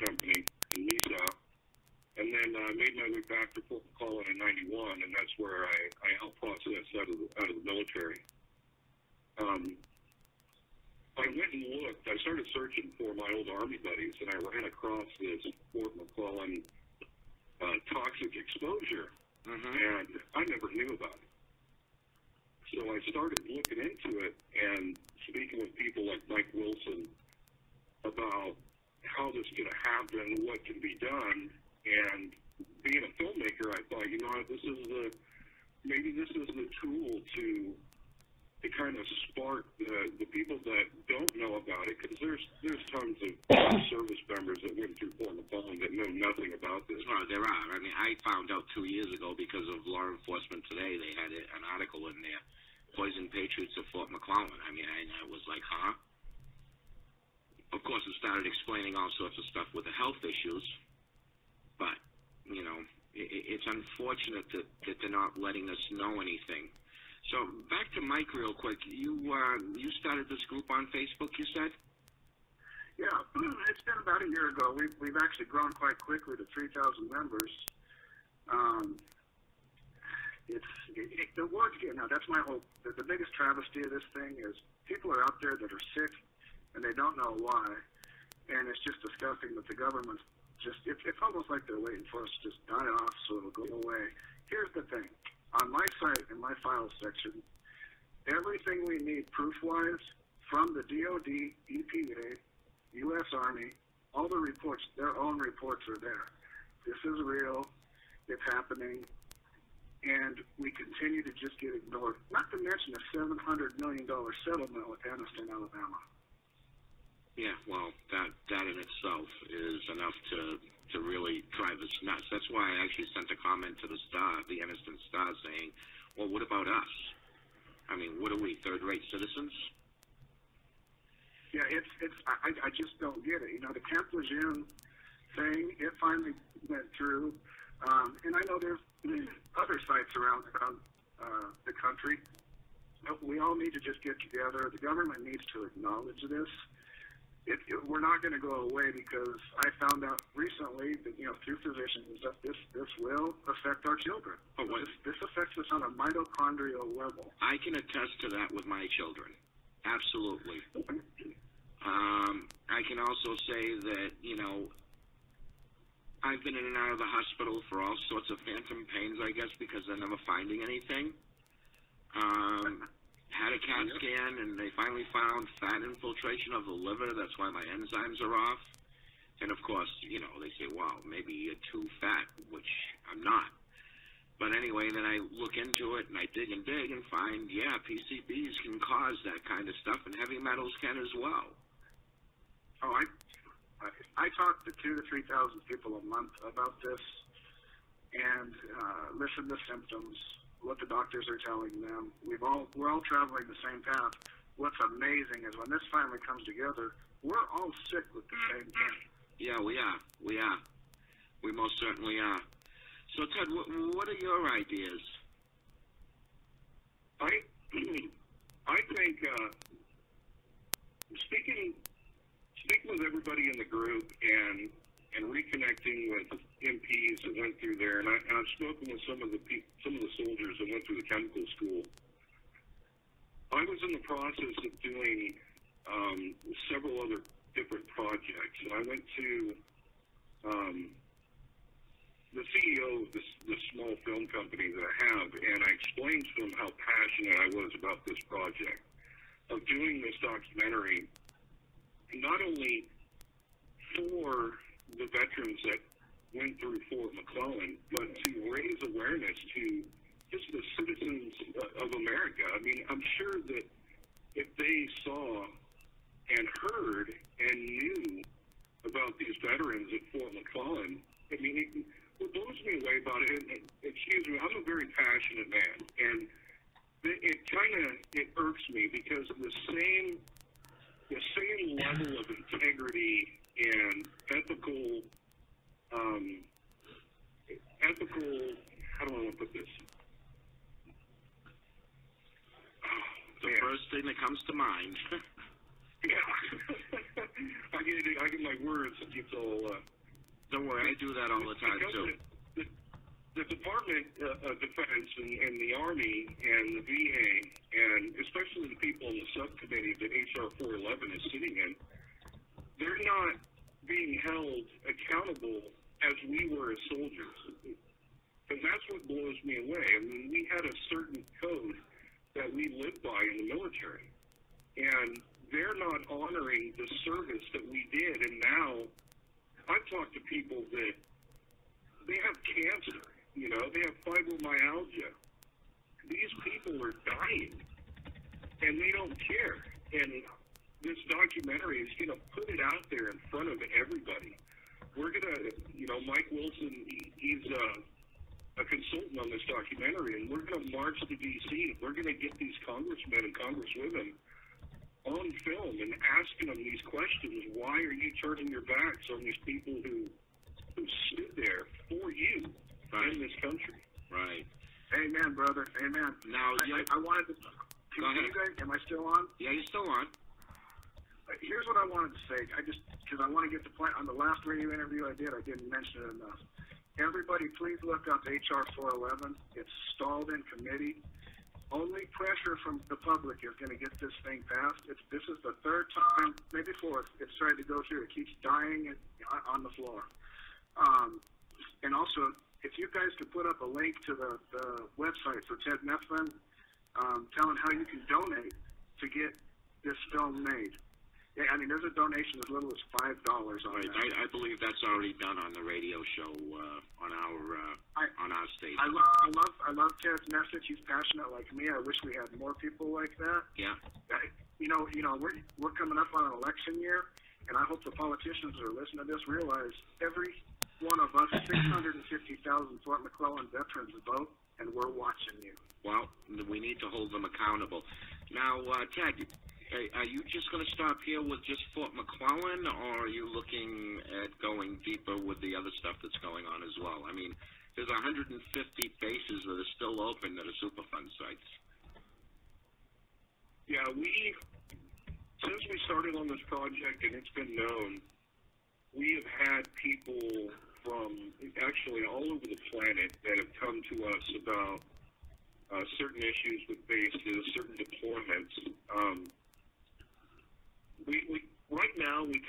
company in Mesa, and then made my way back to Fort McClellan in '91, and that's where I helped process out of the military. I went and looked. I started searching for my old Army buddies, and I ran across this Fort McClellan toxic exposure, and I never knew about it. So I started looking into it and speaking with people like Mike Wilson about how this could happen, what can be done, and being a filmmaker, I thought, you know what, maybe this is the tool to kind of spark the people that don't know about it, because there's tons of service members that went through Fort McClellan that know nothing about this. Well, there are. I mean, I found out 2 years ago because of Law Enforcement Today. They had an article in there, Poison Patriots of Fort McClellan. I mean, I was like, huh? Of course, it started explaining all sorts of stuff with the health issues, but, you know, it's unfortunate that they're not letting us know anything. So back to Mike real quick. You started this group on Facebook, you said? Yeah, it's been about a year ago. We've actually grown quite quickly to 3,000 members. The word's getting out. That's my hope. The biggest travesty of this thing is people are out there that are sick and they don't know why, and it's just disgusting that the government's it's almost like they're waiting for us to just die off so it'll go away. Here's the thing. On my site, in my files section, everything we need proof-wise from the DOD, EPA, U.S. Army, all the reports, their own reports are there. This is real. It's happening. And we continue to just get ignored. Not to mention a $700 million settlement with Anniston, Alabama. Yeah, well, that in itself is enough to really drive us nuts. That's why I actually sent a comment to the Star, the Anniston Star, saying, well, what about us? I mean, what are we, third-rate citizens? Yeah, I just don't get it. You know, the Camp Lejeune thing, it finally went through. And I know there's other sites around the country. We all need to just get together. The government needs to acknowledge this. We're not going to go away, because I found out recently that, you know, through physicians, that this will affect our children. Oh, what? This affects us on a mitochondrial level. I can attest to that with my children. Absolutely. I can also say that, you know, I've been in and out of the hospital for all sorts of phantom pains, I guess, because they're never finding anything. Had a CAT scan, and they finally found fat infiltration of the liver. That's why my enzymes are off. And, of course, you know, they say, wow, maybe you're too fat, which I'm not. But anyway, then I look into it, and I dig and find, yeah, PCBs can cause that kind of stuff, and heavy metals can as well. Oh, I talk to 2,000 to 3,000 people a month about this, and listen to symptoms, what the doctors are telling them. We're all traveling the same path. What's amazing is when this finally comes together, we're all sick with the same thing. Yeah, we are. We most certainly are. So, Ted, what are your ideas? I think speaking with everybody in the group and reconnecting with MPs that went through there, and I've spoken with some of the soldiers that went through the chemical school. I was in the process of doing several other different projects, and I went to the CEO of this small film company that I have, and I explained to him how passionate I was about this project, of doing this documentary, not only for the veterans that went through Fort McClellan, but to raise awareness to just the citizens of America. I mean, I'm sure that if they saw and heard and knew about these veterans at Fort McClellan, I mean, what blows me away about it, and excuse me, I'm a very passionate man, and it irks me because of the same level of integrity and ethical, how do I want to put this? The first thing that comes to mind. Yeah. I get my words it's all. Don't worry, I do that all the time too. The Department of Defense and the Army and the VA, and especially the people in the subcommittee that HR 411 is sitting in, they're not being held accountable as we were as soldiers. And that's what blows me away. I mean, we had a certain code that we lived by in the military, and they're not honoring the service that we did. And now I've talked to people that they have cancer, you know, they have fibromyalgia. These people are dying, and they don't care. And this documentary is going to put it out there in front of everybody. We're going to, you know, Mike Wilson, he's a consultant on this documentary, and we're going to march to D.C. We're going to get these congressmen and congresswomen on film and asking them these questions. Why are you turning your backs on these people who stood there for you in this country? Right. Amen, brother. Amen. Now, I wanted to. Go ahead. You guys, am I still on? Yeah, you're still on. Here's what I wanted to say. Because I want to get the point. On the last radio interview I didn't mention it enough. Everybody, please look up HR 411. It's stalled in committee. Only pressure from the public is going to get this thing passed. This is the third time, maybe fourth, it's tried to go through. It keeps dying on the floor. And also, if you guys could put up a link to the website for Ted Methvin, telling how you can donate to get this film made. Yeah, I mean, there's a donation as little as $5 on right. that. I believe that's already done on the radio show on our station. I love Ted's message. He's passionate like me. I wish we had more people like that. Yeah. You know, we're coming up on an election year, and I hope the politicians that are listening to this realize every one of us 650,000 Fort McClellan veterans vote, and we're watching you. Well, we need to hold them accountable. Now, Ted, are you just going to stop here with just Fort McClellan, or are you looking at going deeper with the other stuff that's going on as well? I mean, there's 150 bases that are still open that are Superfund sites. Yeah, since we started on this project, and it's been known, we have had people from actually all over the planet that have come to us about certain issues with bases, certain deployments. Right now, we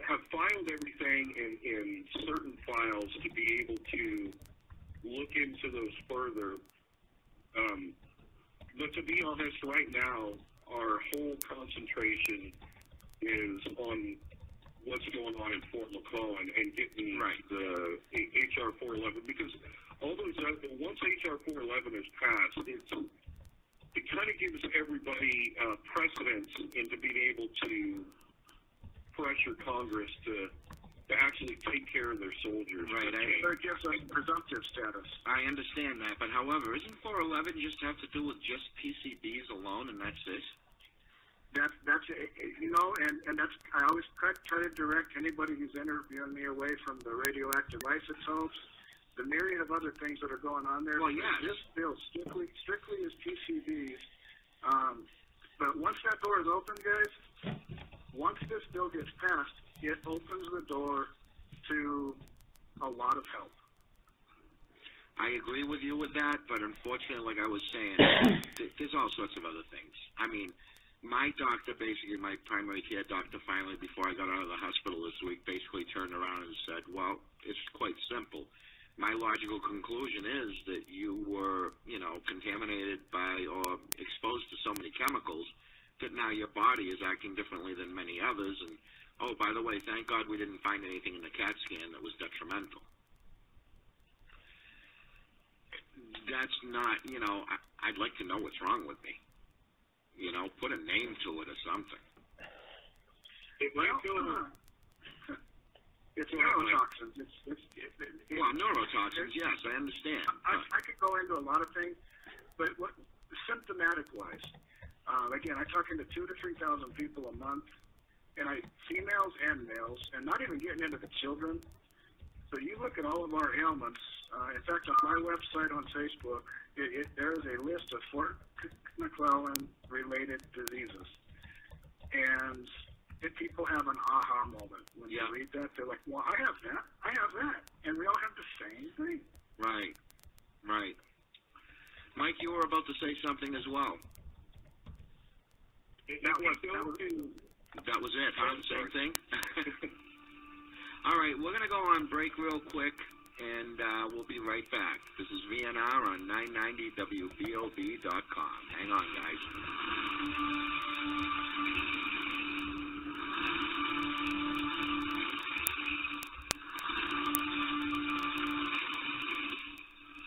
have filed everything in certain files to be able to look into those further. But to be honest, right now, our whole concentration is on what's going on in Fort McClellan and getting the HR 411, because all those once HR 411 is passed, it kind of gives everybody precedence into being able to pressure Congress to actually take care of their soldiers. Right. It gives us presumptive status. I understand that, but however, isn't 411 just have to do with just PCBs alone, and that's it? That's you know, and that's, I always try to direct anybody who's interviewing me away from the radioactive isotopes, the myriad of other things that are going on there. Well, yeah. This bill strictly is PCBs. But once that door is open, guys, once this bill gets passed, it opens the door to a lot of help. I agree with you with that, but unfortunately, like I was saying, there's all sorts of other things. I mean, my doctor, basically my primary care doctor, finally, before I got out of the hospital this week, basically turned around and said, well, it's quite simple. My logical conclusion is that you were, contaminated by or exposed to so many chemicals that now your body is acting differently than many others. And, oh, by the way, thank God we didn't find anything in the CAT scan that was detrimental. That's not, I'd like to know what's wrong with me. Put a name to it or something. It's neurotoxins. Well, neurotoxins, yes, I understand. I could go into a lot of things, but symptomatic-wise, again, I talk into 2,000 to 3,000 people a month, and females and males, and not even getting into the children. So you look at all of our ailments. In fact, on my website on Facebook, there is a list of Fort McClellan-related diseases. And people have an aha moment when they read that. They're like, well, I have that. And we all have the same thing. Right. Mike, you were about to say something as well. That was it, huh? Same thing? All right, we're going to go on break real quick, and we'll be right back. This is VNR on 990WBOB.com. Hang on, guys.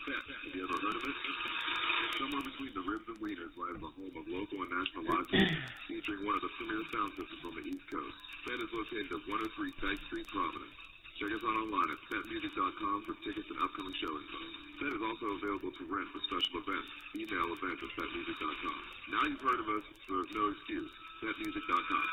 Have you ever heard of it? Somewhere between the ribs and wieners lies the home of local and national lodges, featuring one of the premier sound systems on the East Coast. Fed is located at 103 Dyke Street, Providence. Check us out online at FedMusic.com for tickets and upcoming show info. Fed is also available to rent for special events. Email events at FedMusic.com. Now you've heard of us, so there's no excuse. FedMusic.com.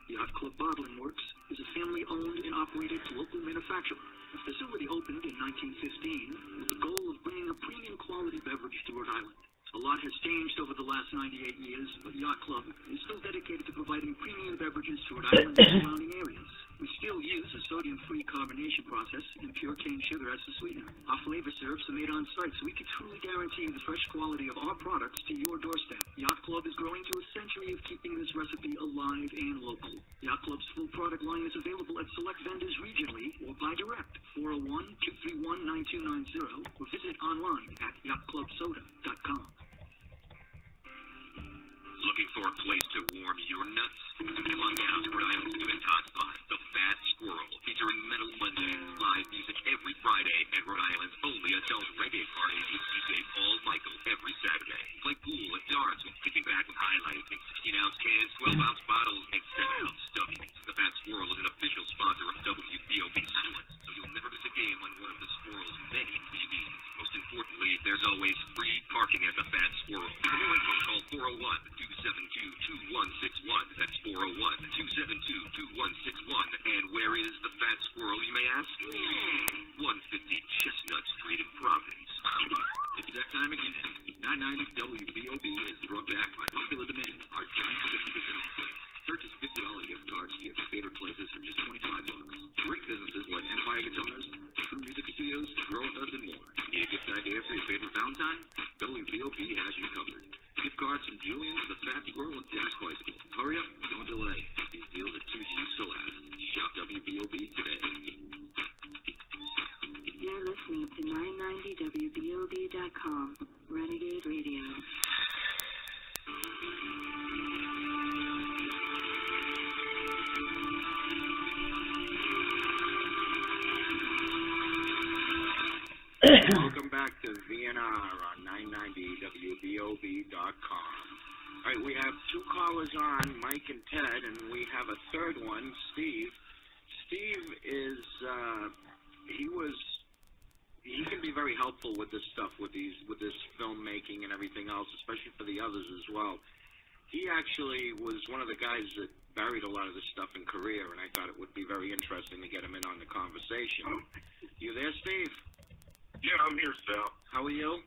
Yacht Club Bottling Works is a family-owned and operated local manufacturer. The facility opened in 1915 with the goal of bringing a premium quality beverage to Rhode Island. A lot has changed over the last 98 years, but Yacht Club is still dedicated to providing premium beverages to Rhode Island and surrounding areas. We still use a sodium-free carbonation process and pure cane sugar as the sweetener. Our flavor syrups are made on site, so we can truly guarantee the fresh quality of our products to your doorstep. Yacht Club is growing to a century of keeping this recipe alive and local. Yacht Club's full product line is available at select vendors regionally or by direct, 401-231-9290, or visit online at yachtclubsoda.com. Looking for a place to warm your nuts? Come on down to Rhode Island's newest hotspot, the Fat Squirrel, featuring Metal Monday, live music every Friday, and Rhode Island's only adult reggae party with DJ Paul Michael every Saturday. Play pool and darts with kicking back and highlighting in 16-ounce cans, 12-ounce bottles, and 7-ounce stubbies. The Fat Squirrel is an official sponsor of WBOB Silence, so you'll never miss a game on one of the Squirrel's many TVs. Most importantly, there's always free parking at the Fat Squirrel. For new info, call 401-272-2161. That's 401-272-2161. And where is the Fat Squirrel, you may ask? 150 Chestnut Street in Providence. It's that time again. 990 WBOB is brought back by popular demand. Our giant 50% off sale. Purchase $50 gift cards to your favorite places for just $25. Great businesses like Empire Guitars, True Music Studios, Grow Us, and more. Need a gift idea for your favorite Valentine? WBOB has you covered. Gift cards from Julian, the Fat Squirrel, and Dennis High School. Hurry up, don't delay. These deals are too used to last. Shop WBOB today. You're listening to 990WBOB.com, Renegade Radio. Welcome back to VNR on 990WBOB.com. All right, we have two callers on, Mike and Ted, and we have a third one, Steve. Steve is, he can be very helpful with this stuff, with this filmmaking and everything else, especially for the others as well. He actually was one of the guys that buried a lot of this stuff in Korea, and I thought it would be very interesting to get him in on the conversation. You there, Steve? Yeah, I'm here, Sal. How are you?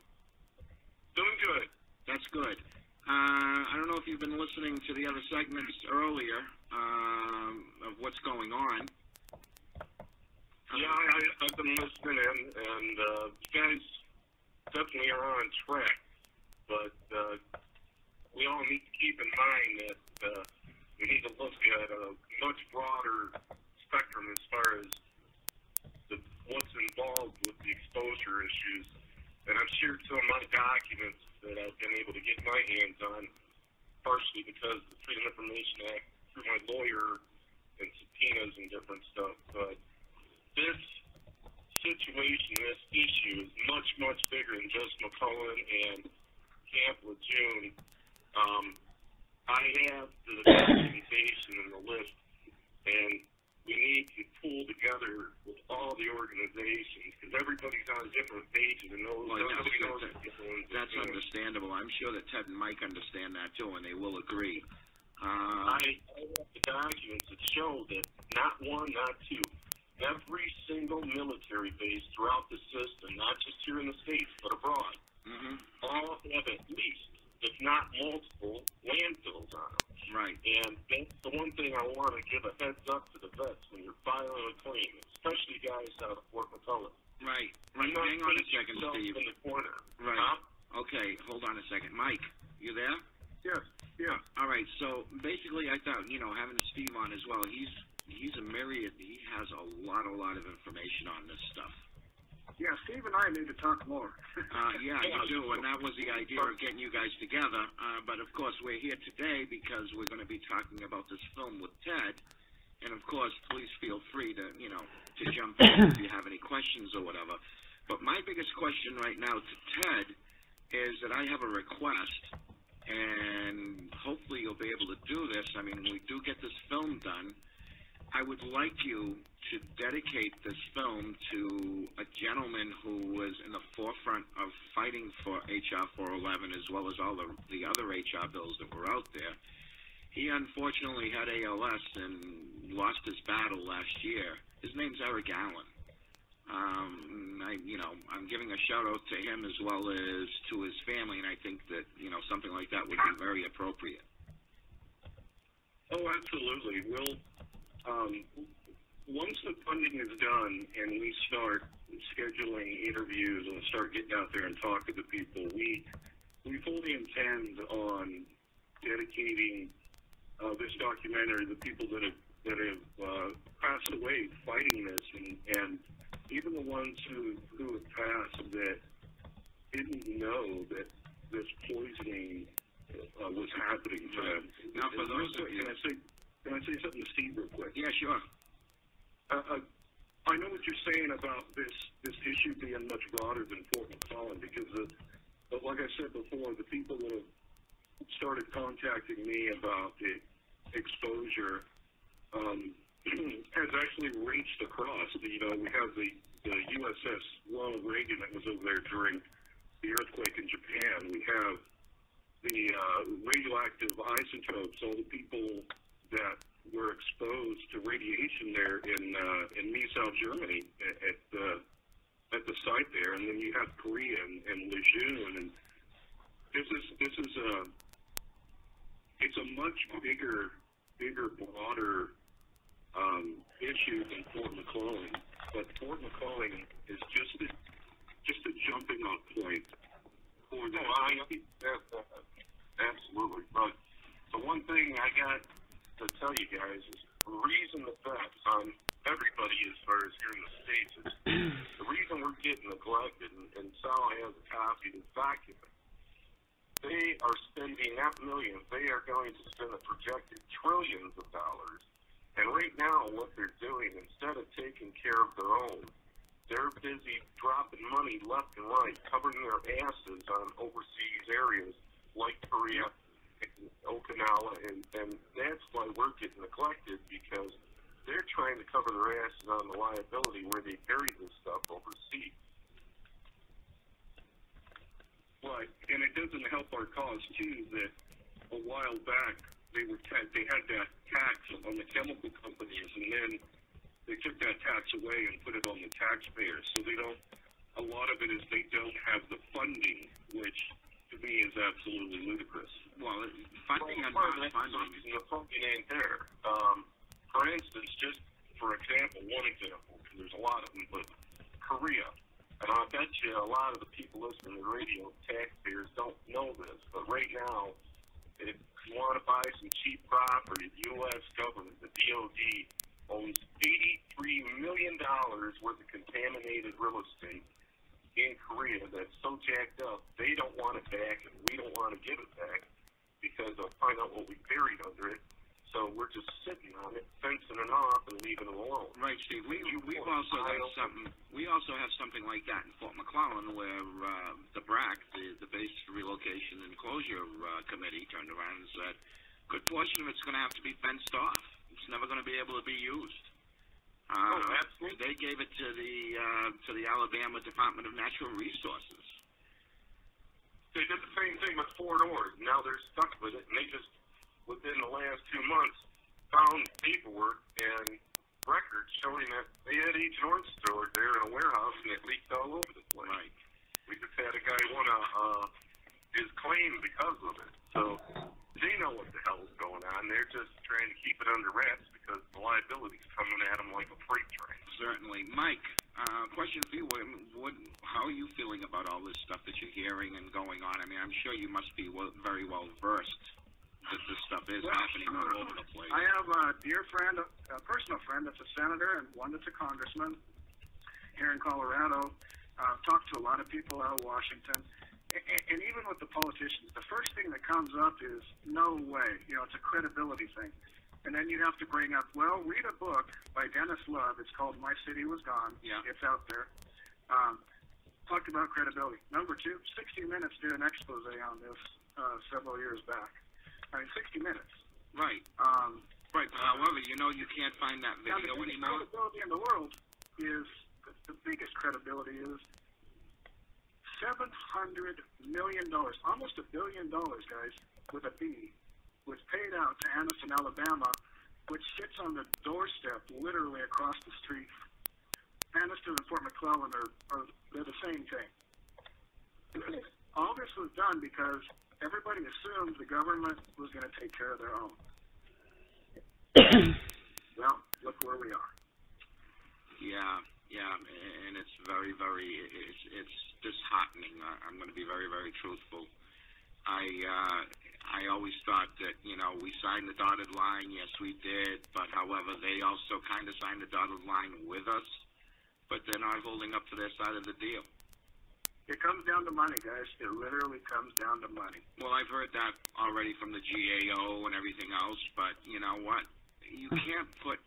Doing good. That's good. I don't know if you've been listening to the other segments earlier of what's going on. Yeah, I've been listening in, and you guys definitely are on track. But we all need to keep in mind that we need to look at a much broader spectrum as far as what's involved with the exposure issues. And I've shared some of my documents that I've been able to get my hands on, partially because of the Freedom of Information Act, through my lawyer and subpoenas and different stuff. But this situation, this issue is much, much bigger than just McClellan and Camp Lejeune. I have the documentation and the list, and we need to pull together with all the organizations, because everybody's on different pages and nobody knows what different. That's understandable. I'm sure that Ted and Mike understand that too, and they will agree. I have the documents that show that not one, not two, every single military base throughout the system, not just here in the States, but abroad, all have at least, if not multiple, landfills on them. Right. And that's the one thing I want to give a heads up to the vets when you're filing a claim, especially guys out of Fort McClellan. Right. Hang on a second, Steve. In the corner. Right. Huh? Okay, hold on a second. Mike, you there? Yes. Yeah. All right, so basically I thought, having Steve on as well, he's a myriad. He has a lot of information on this stuff. Yeah, Steve and I need to talk more. Yeah, you do, and that was the idea of getting you guys together. But of course, we're here today because we're going to be talking about this film with Ted. And of course, please feel free to, to jump in if you have any questions or whatever. But my biggest question right now to Ted is that I have a request, and hopefully you'll be able to do this. I mean, when we do get this film done, I would like you to dedicate this film to a gentleman who was in the forefront of fighting for H.R. 411 as well as all the other H.R. bills that were out there. He unfortunately had ALS and lost his battle last year. His name's Eric Allen. I'm giving a shout out to him as well as to his family, and I think that, something like that would be very appropriate. Oh, absolutely. We'll, once the funding is done and we start scheduling interviews and start getting out there and talking to people, we fully intend on dedicating this documentary to the people that have passed away fighting this, and even the ones who have passed that didn't know that this poisoning was happening to them. Now, for those of you, can I say something to Steve real quick? Yeah, sure. I know what you're saying about this issue being much broader than Fort McClellan because, like I said before, the people that have started contacting me about the exposure has actually reached across. We have the USS Ronald Reagan that was over there during the earthquake in Japan. We have the radioactive isotopes, all the people that were exposed to radiation there in Miesau, Germany, at the site there, and then you have Korea and Lejeune, and this is a much bigger, broader issue than Fort McClellan. But Fort McClellan is just a jumping off point for that. Absolutely. But the one thing I got to tell you guys is the reason the vets, everybody as far as here in the States, is the reason we're getting neglected, and Sal has a copy of this document. They are spending not millions, they are going to spend a projected trillions of dollars. And right now, what they're doing, instead of taking care of their own, they're busy dropping money left and right, covering their asses on overseas areas like Korea, Okinawa, and that's why we're getting neglected, because they're trying to cover their asses on the liability where they carry this stuff overseas. Right, and it doesn't help our cause too that a while back they had that tax on the chemical companies, and then they took that tax away and put it on the taxpayers. So a lot of it is they don't have the funding, which to me is absolutely ludicrous. Well, funding and the funding ain't there. For instance, just for example, one example, because there's a lot of them, but Korea. And I bet you a lot of the people listening to the radio, taxpayers, don't know this, but right now, if you want to buy some cheap property, the U.S. government, the DOD, owns $83 million worth of contaminated real estate in Korea that's so jacked up, they don't want it back, and we don't want to give it back because they'll find out what we buried under it. So we're just sitting on it, fencing it off, and leaving it alone. Right, Steve. We've also have something. We also have something like that in Fort McClellan, where the BRAC, the Base Relocation and Closure Committee, turned around and said, "A good portion of it's going to have to be fenced off. It's never going to be able to be used." Absolutely. They gave it to the Alabama Department of Natural Resources. They did the same thing with Fort Ord. Now they're stuck with it, and they just, within the last 2 months, found paperwork and records showing that they had Agent Orange stored there in a warehouse, and it leaked all over the place. Right. We just had a guy want his claim because of it. So they know what the hell is going on. They're just trying to keep it under wraps because the liability's coming at them like a freight train. Certainly. Mike, question for you. How are you feeling about all this stuff that you're hearing and going on? I mean, I'm sure you must be very well versed that this stuff is happening all over the place. I have a dear friend, a personal friend that's a senator and one that's a congressman here in Colorado. Talked to a lot of people out of Washington. And even with the politicians, the first thing that comes up is, no way. You know, it's a credibility thing. And then you have to bring up, well, read a book by Dennis Love. It's called My City Was Gone. Yeah. It's out there. Talked about credibility. Number two, 60 Minutes did an expose on this several years back. I mean, 60 Minutes. Right. Right. However, you know, you can't find that video now, the biggest anymore. credibility in the world is, the biggest credibility is $700 million, almost $1 billion, guys, with a B, was paid out to Anniston, Alabama, which sits on the doorstep literally across the street. Anniston and Fort McClellan they're the same thing. All this was done because everybody assumed the government was going to take care of their own. Well, look where we are. Yeah, and it's very, very, it's disheartening. I'm going to be very, very truthful. I always thought that, you know, we signed the dotted line. Yes, we did. But, however, they also kind of signed the dotted line with us. But they're not holding up to their side of the deal. It comes down to money, guys. It literally comes down to money. Well, I've heard that already from the GAO and everything else. But, you know what? You can't put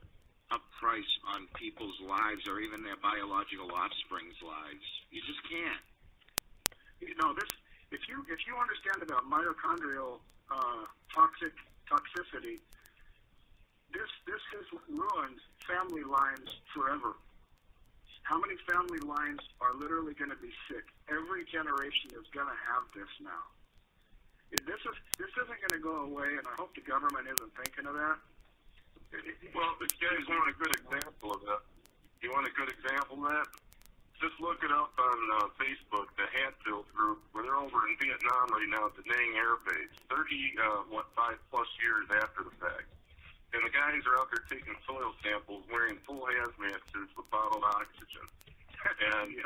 a price on people's lives or even their biological offspring's lives. You just can't. You know, this. If you understand about mitochondrial toxicity, this has ruined family lines forever. How many family lines are literally going to be sick? Every generation is going to have this now. This isn't going to go away, and I hope the government isn't thinking of that. Well, if you guys want a good example of that, you want a good example of that? Just look it up on Facebook, the Hatfield group, where they're over in Vietnam right now at the Nang Air Base, 5+ years after the fact. And the guys are out there taking soil samples, wearing full hazmat suits with bottled oxygen. And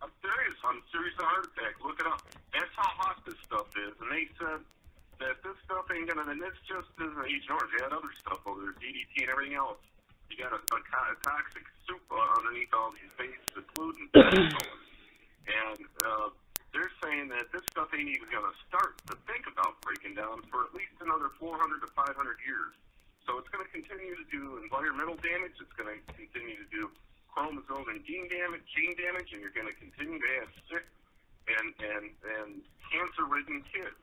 I'm serious of heart attack. Look it up. That's how hot this stuff is. And they said that this stuff ain't gonna, and this just isn't Agent Orange. They had other stuff over there, DDT and everything else. You got a toxic soup underneath all these bases, including and they're saying that this stuff ain't even gonna start to think about breaking down for at least another 400 to 500 years. So it's going to continue to do environmental damage. It's going to continue to do chromosome and gene damage, and you're going to continue to have sick and cancer-ridden kids.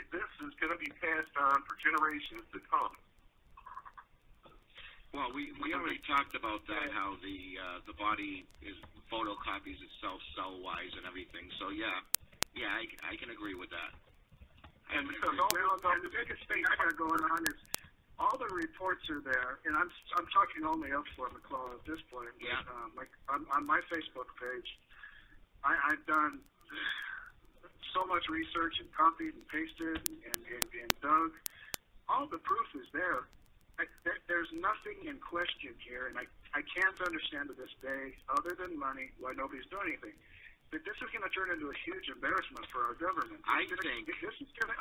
This is going to be passed on for generations to come. Well, we already talked about that, how the body photocopies itself cell-wise and everything. So yeah, I can agree with that. And because the biggest thing I got going on is all the reports are there, and I'm talking only of Fort McClellan at this point. Yeah. Like on my Facebook page, I've done so much research and copied and pasted and dug. All the proof is there. There's nothing in question here, and I can't understand to this day, other than money, why nobody's doing anything. But this is going to turn into a huge embarrassment for our government. History's going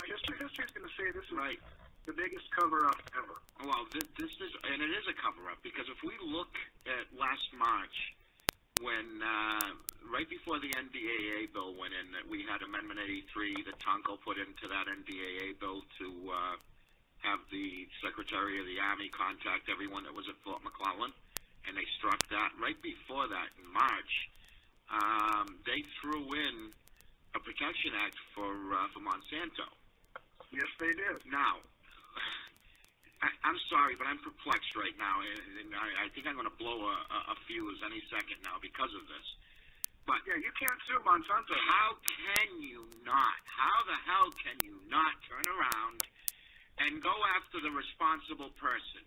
to say this is right. The biggest cover-up ever. Well, this is, and it is a cover-up, because if we look at last March, when right before the NDAA bill went in, that we had Amendment 83 that Tonko put into that NDAA bill to have the Secretary of the Army contact everyone that was at Fort McClellan, and they struck that. Right before that, in March, they threw in a Protection Act for Monsanto. Yes, they did. Now, I'm sorry, but I'm perplexed right now, and I think I'm going to blow a fuse any second now because of this. But yeah, you can't sue Monsanto. How the hell can you not turn around and go after the responsible person?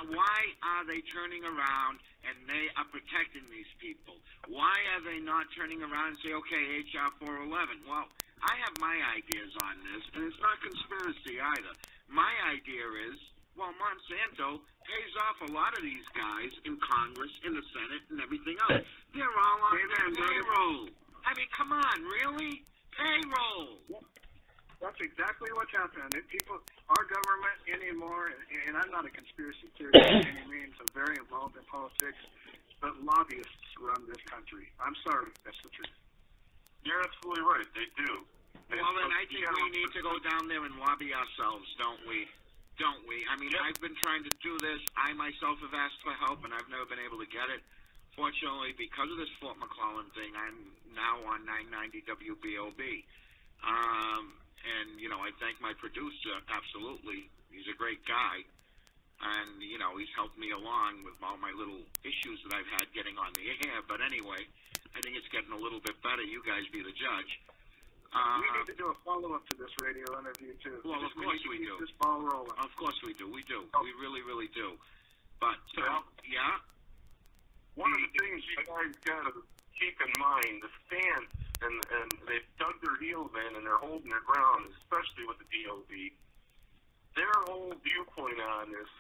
Why are they turning around and they are protecting these people? Why are they not turning around and say, okay, HR 411? Well, I have my ideas on this, and it's not conspiracy either. My idea is, well, Monsanto pays off a lot of these guys in Congress, in the Senate, and everything else. They're all on their payroll. I mean, come on, really? Payroll. That's exactly what's happening. Our government anymore, and I'm not a conspiracy theorist by any means, I'm very involved in politics, but lobbyists run this country. I'm sorry, that's the truth. You're absolutely right. They do. Well, then I think we need to go down there and lobby ourselves, don't we? Don't we? I mean, I've been trying to do this. I myself have asked for help, and I've never been able to get it. Fortunately, because of this Fort McClellan thing, I'm now on 990 WBOB. And, you know, I thank my producer, absolutely. He's a great guy. And, you know, he's helped me along with all my little issues that I've had getting on the air. But anyway, I think it's getting a little bit better. You guys be the judge. We need to do a follow-up to this radio interview, too. Well, of course we do. This ball rolling. Of course we do. We do. We really, really do. But, yeah? One of the things you guys got to keep in mind, the stance, and they've dug their heels in and they're holding their ground, especially with the DOB. Their whole viewpoint on this,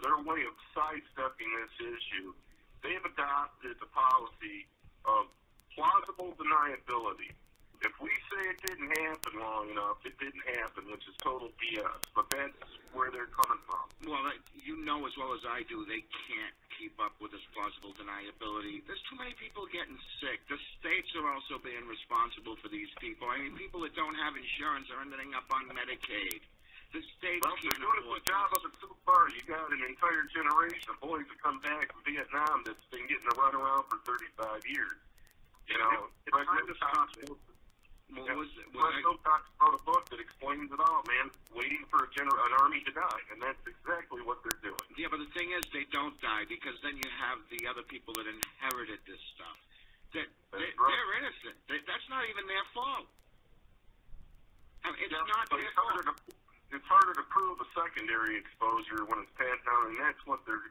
their way of sidestepping this issue, they've adopted the policy of plausible deniability. If we say it didn't happen long enough, it didn't happen, which is total BS. But that's where they're coming from. Well, you know as well as I do, they can't keep up with this plausible deniability. There's too many people getting sick. The states are also being responsible for these people. I mean, people that don't have insurance are ending up on Medicaid. The states can't afford the job of it so far. You got an entire generation of boys that come back from Vietnam that's been getting a runaround for 35 years. You know, it's time to stop it. Bill Cox wrote a book that explains it all, man. Waiting for an army to die, and that's exactly what they're doing. Yeah, but the thing is, they don't die because then you have the other people that inherited this stuff. They're innocent. That's not even their fault. I mean, it's not their fault. It's harder to prove a secondary exposure when it's passed down, and that's what they're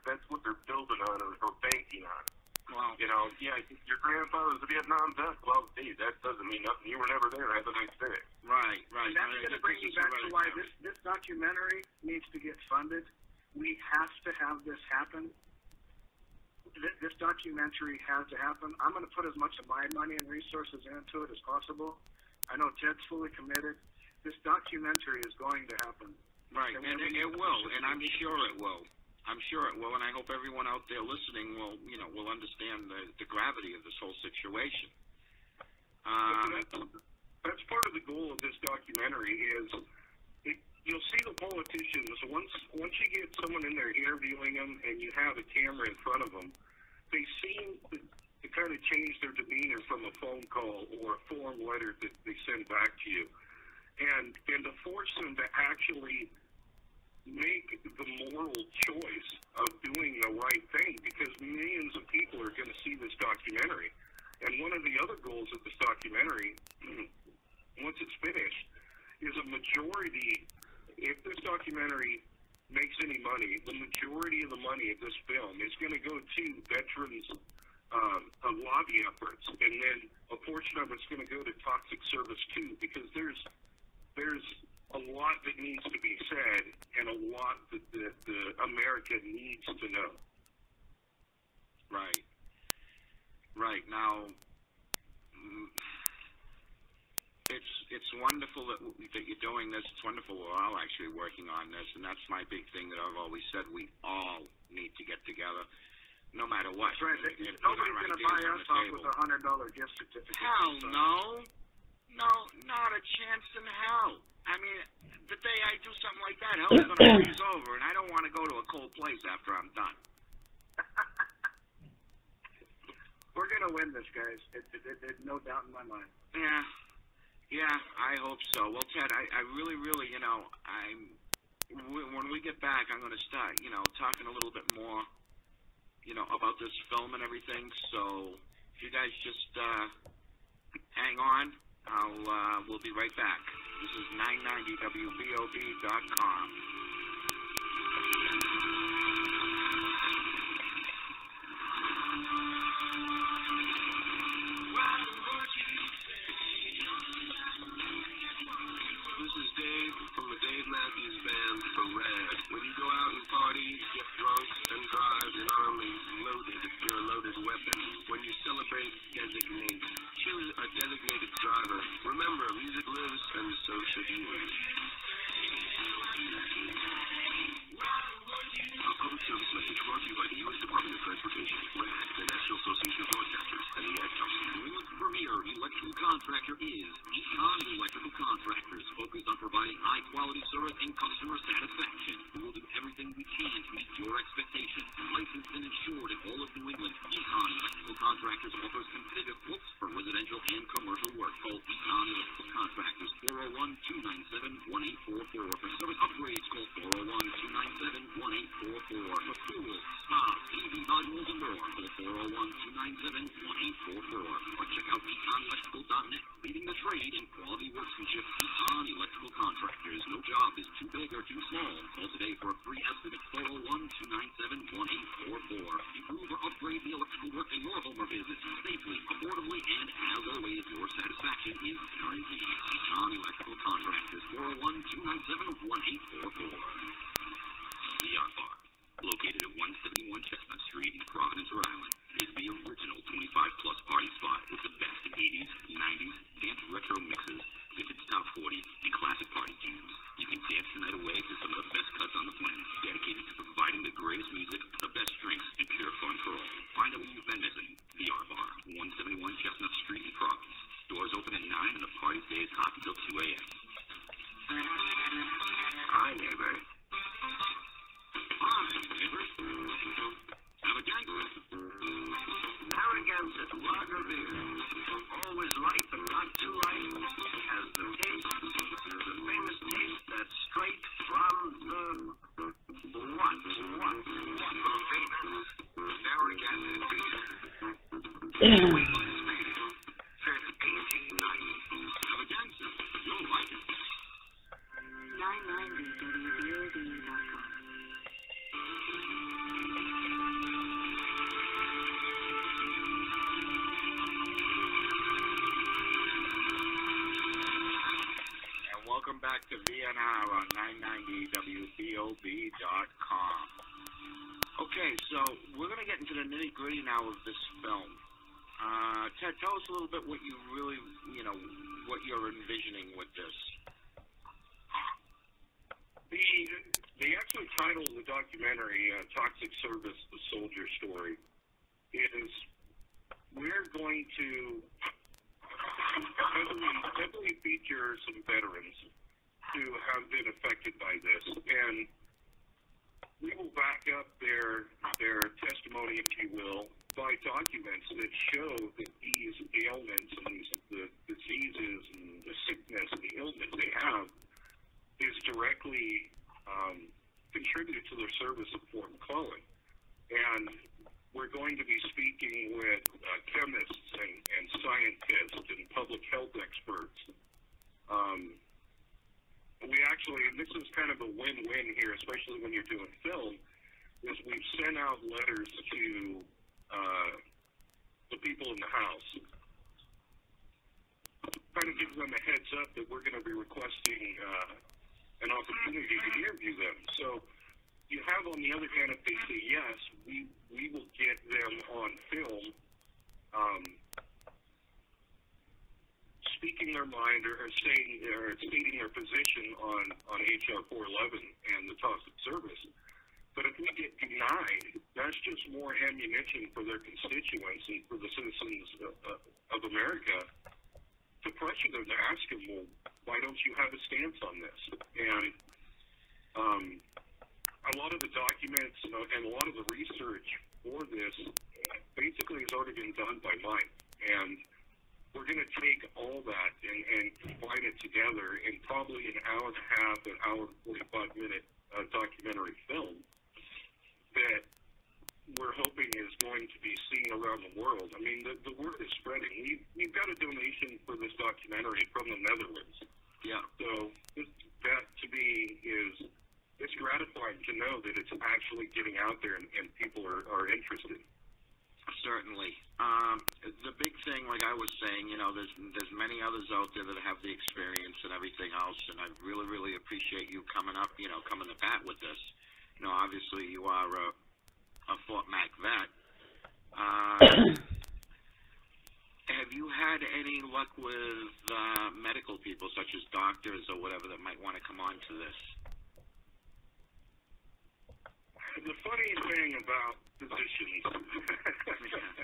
building on or banking on. Well, you know, yeah, your grandfather's a Vietnam vet. Well, gee, that doesn't mean nothing. You were never there. Have a nice day. Right. And that's going to bring me back to why this documentary needs to get funded. We have to have this happen. This documentary has to happen. I'm going to put as much of my money and resources into it as possible. I know Ted's fully committed. This documentary is going to happen. Right, and it will, and I'm sure it will. I'm sure it will, and I hope everyone out there listening will understand the gravity of this whole situation. That's part of the goal of this documentary is you'll see the politicians, once you get someone in there interviewing them and you have a camera in front of them, they seem to kind of change their demeanor from a phone call or a form letter that they send back to you. And to force them to actually make the moral choice of doing the right thing, because millions of people are going to see this documentary. And one of the other goals of this documentary, once it's finished, is a majority, if this documentary makes any money, the majority of the money of this film is going to go to veterans lobby efforts, and then a portion of it's going to go to toxic service too, because there's a lot that needs to be said and a lot that the America needs to know. Right. Now, it's wonderful that you're doing this. It's wonderful we're all actually working on this, and that's my big thing that I've always said. We all need to get together, no matter what. That's right. Nobody's going to buy us off with a $100 gift certificate. Hell no. No, not a chance in hell. I mean, the day I do something like that, hell's going to freeze over, and I don't want to go to a cold place after I'm done. We're going to win this, guys. There's no doubt in my mind. Yeah, I hope so. Well, Ted, I really, really, when we get back, I'm going to start, talking a little bit more, about this film and everything. So if you guys just hang on, we'll be right back. This is 990WBOB.com. is Econ Electrical Contractors, focused on providing high-quality service and customer satisfaction. We will do everything we can to meet your expectations. Licensed and insured in all of New England, Econ Electrical Contractors offers competitive quotes for residential and commercial work. Call Econ Electrical Contractors, 401-297-1844. For service upgrades, call 401-297-1844. For tools, spas, TV modules, and more, call 401-297-1844. Or check out EconElectrical.net, leading the trade in quality workmanship. Econ Electrical Contractors. No job is too big or too small. Call today for a free estimate. 401-297-1844. Improve or upgrade the electrical work in your home or business safely, affordably, and as always, your satisfaction is guaranteed. Econ Electrical Contractors. 401-297-1844. The Yacht Bar, located at 171 Chestnut Street in Providence, Rhode Island, is the original 25-plus party spot with the best 80s, 90s, dance retro mixes, vintage top 40, and classic party tunes. You can dance the night away to some of the best cuts on the planet, dedicated to providing the greatest music, the best drinks, and pure fun for all. Find out what you've been missing. The Art Bar, 171 Chestnut Street in Providence. Doors open at 9 and the party stays hot until 2 a.m. Hi, neighbor. Hi, neighbor. Have a gangster. Narragansett lager beer. Always light but not too light. Has the taste, the famous taste that's straight from the what? From famous Narragansett beer. Sweet Spanish. Since 1890. Have a gangster. You'll like it. 990WBOD.com. Welcome back to VNR on 990WBOB.com. Okay, so we're going to get into the nitty-gritty now of this film. Ted, tell us a little bit what you really, what you're envisioning with this. The actual title of the documentary, Toxic Service, The Soldier Story, is we're going to heavily feature some veterans who have been affected by this, and we will back up their testimony, if you will, by documents that show that these ailments and the diseases and the sickness and the illness they have is directly contributed to their service at Fort McClellan. And we're going to be speaking with chemists and scientists and public health experts. We actually, and this is kind of a win-win here, especially when you're doing film, is we've sent out letters to the people in the House, kind of gives them a heads up that we're going to be requesting an opportunity to interview them. So you have, on the other hand, if they say yes, we will get them on film speaking their mind or stating their position on HR 411 and the toxic service. But if we get denied, that's just more ammunition for their constituents and for the citizens of America to pressure them to ask them, well, why don't you have a stance on this? And a lot of the documents and a lot of the research for this basically has already been done by Mike. And we're going to take all that and combine it together in probably an hour and a half, an hour and 45-minute documentary film that we're hoping is going to be seen around the world. I mean, the word is spreading. We've got a donation for this documentary from the Netherlands. Yeah. So that to me it's gratifying to know that it's actually getting out there and people are interested. Certainly. The big thing, like I was saying, there's many others out there that have the experience and everything else, and I really, really appreciate you coming up, coming to bat with this. Obviously you are a Fort Mac vet. Have you had any luck with medical people, such as doctors or whatever, that might want to come on to this? The funny thing about physicians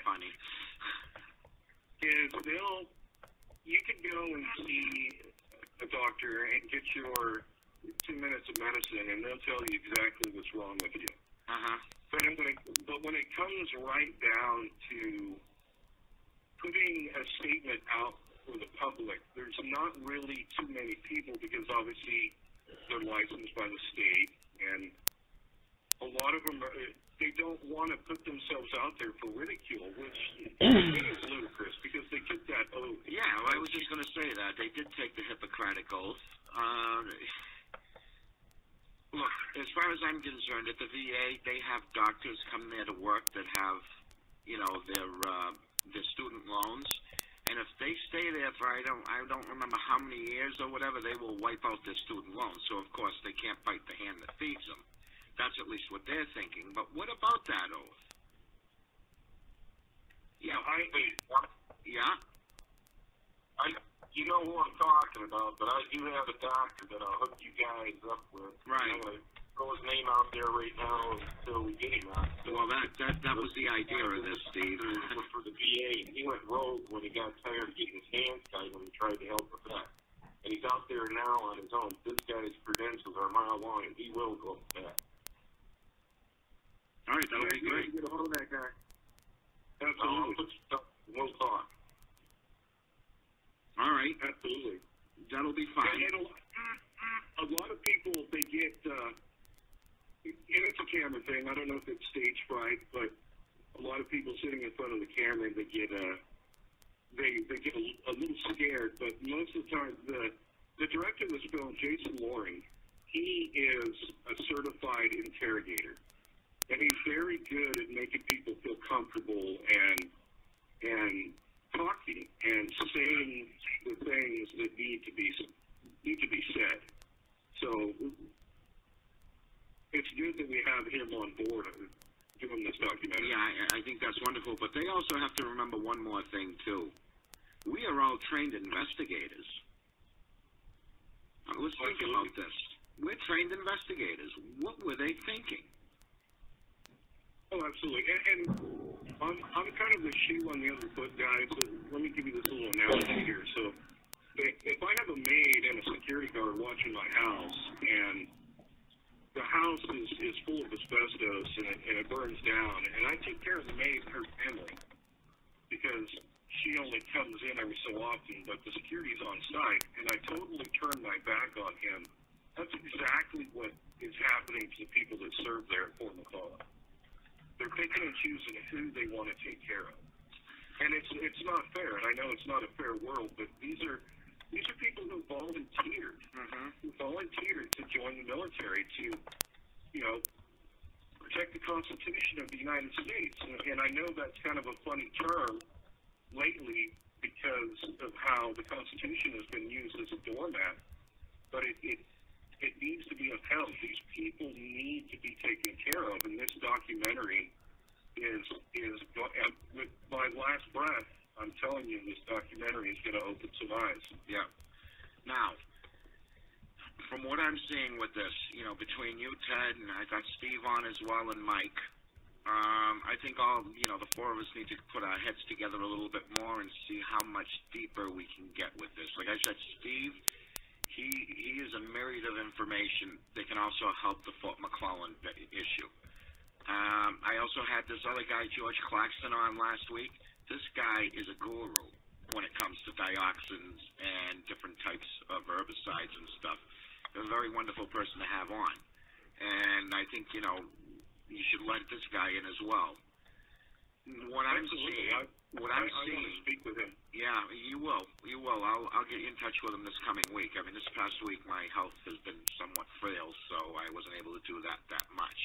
funny. is you can go doctor and get your 2 minutes of medicine, and they'll tell you exactly what's wrong with you. But when it comes right down to putting a statement out for the public, there's not really too many people, because obviously they're licensed by the state, and a lot of them they don't want to put themselves out there for ridicule, which to me is ludicrous, because they took that oath. Yeah, well, I was just going to say that. They did take the Hippocratic Oath. Look, as far as I'm concerned, at the VA, they have doctors come there to work that have, their student loans, and if they stay there for I don't remember how many years or whatever, they will wipe out their student loans. So of course they can't bite the hand that feeds them. That's at least what they're thinking. But what about that oath? Yeah, You know who I'm talking about, but I do have a doctor that I'll hook you guys up with. Right. I'm going to throw his name out there right now until we get him out. Well, that was the idea of this, Steve. For the VA, and he went rogue when he got tired of getting his hands tied when he tried to help with that. And he's out there now on his own. This guy's credentials are a mile long, and he will go with that. All right, that'll be great. Get a hold of that guy. Absolutely. We'll talk. All right. Absolutely. That'll be fine. And a lot of people, they get, and it's a camera thing. I don't know if it's stage fright, but a lot of people sitting in front of the camera, they get a little scared. But most of the time, the director of this film, Jason Loring, he is a certified interrogator, and he's very good at making people feel comfortable and talking and saying the things that need to be said. So it's good that we have him on board doing this documentary. Yeah, I think that's wonderful. But they also have to remember one more thing too. We are all trained investigators. Let's think about this. We're trained investigators. What were they thinking? Oh, absolutely. And I'm kind of the shoe on the other foot guy, so let me give you this little analogy here. So if I have a maid and a security guard watching my house, and the house is full of asbestos and it burns down, and I take care of the maid and her family because she only comes in every so often, but the security's on site, and I totally turn my back on him, that's exactly what is happening to the people that serve there at Fort McClellan. They're picking and choosing who they want to take care of. And it's not fair, and I know it's not a fair world, but these are people who volunteered, to join the military to, protect the Constitution of the United States. And I know that's kind of a funny term lately because of how the Constitution has been used as a doormat, but it needs to be upheld. These people need to be taken care of, and this documentary is with my last breath, I'm telling you, this documentary is going to open some eyes. Yeah. Now, from what I'm seeing with this, between you, Ted, and I got Steve on as well, and Mike, I think all, the four of us need to put our heads together a little bit more and see how much deeper we can get with this. Like I said, Steve, he is a myriad of information that can also help the Fort McClellan issue. I also had this other guy, George Claxton, on last week. This guy is a guru when it comes to dioxins and different types of herbicides and stuff. A very wonderful person to have on. And I think, you should let this guy in as well. What I'm seeing, I want to speak with him. Yeah, you will. I'll get you in touch with him this coming week. I mean, this past week my health has been somewhat frail, so I wasn't able to do that much.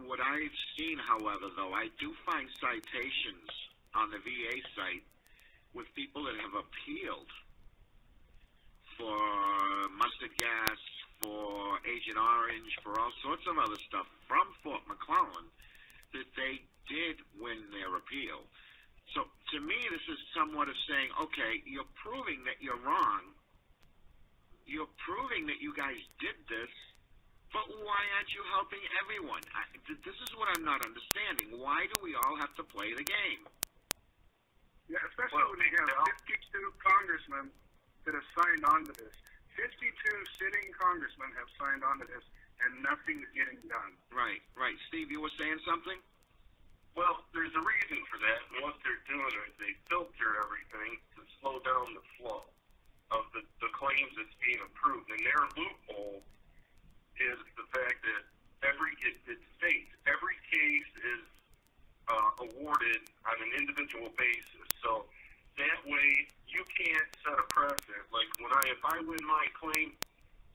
What I've seen, however, though, I do find citations on the VA site with people that have appealed for mustard gas, for Agent Orange, for all sorts of other stuff from Fort McClellan that they did win their appeal. So to me, this is somewhat of saying, okay, you're proving that you're wrong. You're proving that you guys did this, but why aren't you helping everyone? This is what I'm not understanding. Why do we all have to play the game? Yeah, especially when they have 52 congressmen that have signed on to this. 52 sitting congressmen have signed on to this, and nothing's getting done. Right. Steve, you were saying something? Well, there's a reason for that, and what they're doing is they filter everything to slow down the flow of the claims that's being approved. And their loophole is the fact that it states every case is awarded on an individual basis. So that way you can't set a precedent. Like if I win my claim,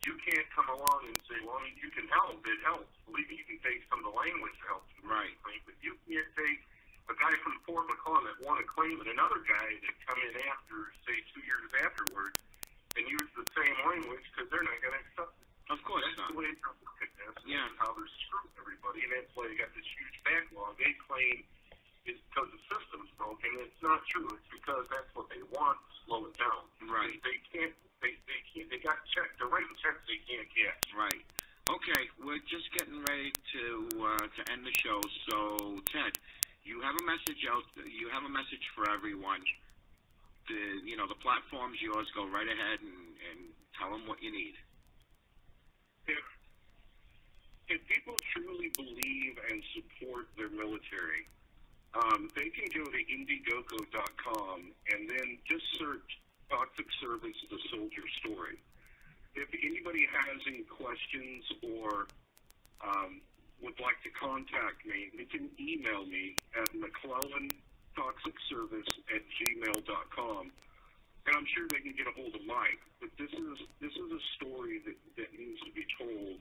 you can't come along and say, well, you can help. It helps. Believe me, you can take some of the language that helps. Right. But you can't take a guy from Fort McClellan that won a claim and another guy that come in after, say, 2 years afterwards, and use the same language because they're not going to accept it. Of course that's not. The way they're looking at this. Yeah. How they're screwing everybody, and that's why they got this huge backlog. They claim it's because the system's broken. It's not true. It's because that's what they want to slow it down. Right. They can't. They got checks. They're writing checks they can't cash. Right. Okay, we're just getting ready to end the show. So, Ted, you have a message out. You have a message for everyone. The platform's yours. Go right ahead and tell them what you need. If people truly believe and support their military, they can go to Indiegogo.com and then just search Toxic Service, the Soldier Story. If anybody has any questions or would like to contact me, they can email me at McClellanToxicService@gmail.com, and I'm sure they can get a hold of Mike. But this is a story that needs to be told,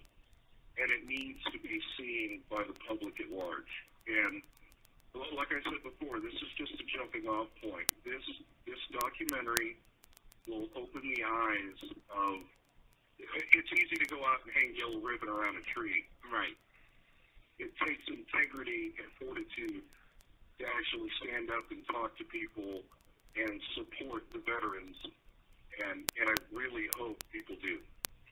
and it needs to be seen by the public at large. And like I said before, this is just a jumping off point. This documentary will open the eyes of. It's easy to go out and hang yellow ribbon around a tree. Right. It takes integrity and fortitude to actually stand up and talk to people and support the veterans. And I really hope people do.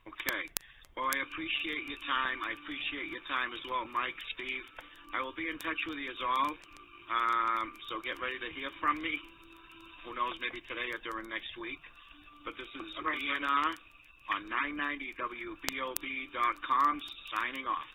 Okay. Well, I appreciate your time. I appreciate your time as well, Mike, Steve. I will be in touch with you as all. So get ready to hear from me. Who knows, maybe today or during next week. But this is BNR on 990WBOB.com signing off.